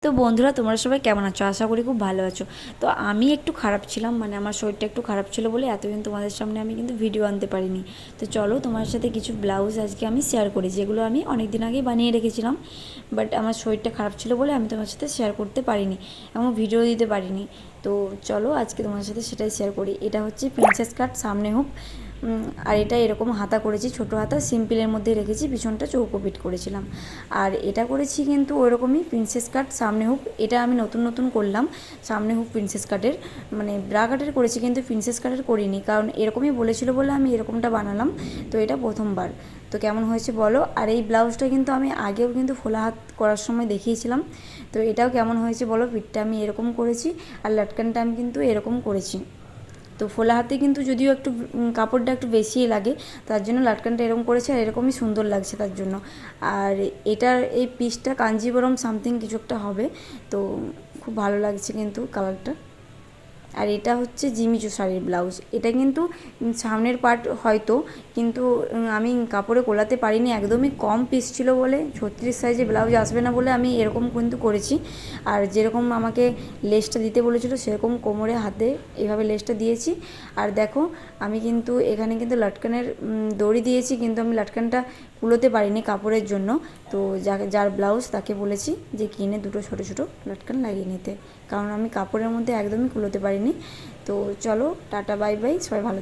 তো বন্ধুরা, তোমরা সবাই কেমন আছো? আশা করি খুব ভালো আছো। তো আমি একটু খারাপ ছিলাম, মানে আমার শরীরটা একটু খারাপ ছিল বলে এতদিন তোমাদের সামনে আমি কিন্তু ভিডিও আনতে পারিনি। তো চলো তোমার সাথে কিছু ব্লাউজ আজকে আমি শেয়ার করি, যেগুলো আমি অনেক দিন আগেই বানিয়ে রেখেছিলাম, বাট আমার শরীরটা খারাপ ছিল বলে আমি তোমার সাথে শেয়ার করতে পারিনি এবং ভিডিও দিতে পারিনি। তো চলো আজকে তোমার সাথে সেটাই শেয়ার করি। এটা হচ্ছে প্রিন্সেস কাট, সামনে হোক, আর এটা এরকম হাতা করেছি, ছোটো হাতা সিম্পলের মধ্যে রেখেছি, পিছনটা চৌকো পিট করেছিলাম। আর এটা করেছি কিন্তু ওইরকমই প্রিন্সেস কাট, সামনে হুক। এটা আমি নতুন নতুন করলাম, সামনে হুক প্রিন্সেস কাটের, মানে ব্রা কাটের করেছি কিন্তু প্রিন্সেস কাটের করিনি, কারণ এরকমই বলেছিল বলে আমি এরকমটা বানালাম। তো এটা প্রথমবার। তো কেমন হয়েছে বলো। আর এই ব্লাউজটা কিন্তু আমি আগেও কিন্তু ফোলা হাত করার সময় দেখিয়েছিলাম। তো এটাও কেমন হয়েছে বলো। পিঠটা আমি এরকম করেছি আর লাটকানটা আমি কিন্তু এরকম করেছি। তো ফোলা হাতে কিন্তু যদিও একটু কাপড়টা একটু বেশিই লাগে, তার জন্য লাটকানটা এরকম করেছে আর এরকমই সুন্দর লাগছে তার জন্য। আর এটার এই পিসটা কাঞ্জিবরম সামথিং কিছু একটা হবে। তো খুব ভালো লাগছে কিন্তু কালারটা। আর এটা হচ্ছে জিমিচু শাড়ির ব্লাউজ। এটা কিন্তু সামনের পার্ট হয়তো, কিন্তু আমি কাপড়ে কোলাতে পারিনি, একদমই কম পিস ছিল বলে, 36 সাইজে ব্লাউজ আসবে না বলে আমি এরকম কিন্তু করেছি। আর যেরকম আমাকে লেসটা দিতে বলেছিল সেরকম কোমরে হাতে এইভাবে লেসটা দিয়েছি। আর দেখো আমি কিন্তু এখানে কিন্তু লাটকানের দড়ি দিয়েছি, কিন্তু আমি লাটকানটা কুলোতে পারিনি কাপড়ের জন্য। তো যার ব্লাউজ তাকে বলেছি যে কিনে দুটো ছোটো ছোটো লাটকান লাগিয়ে নিতে, কারণ আমি কাপড়ের মধ্যে একদমই কুলোতে পারিনি। তো চলো টাটা বাই বাই, সবাই ভালো।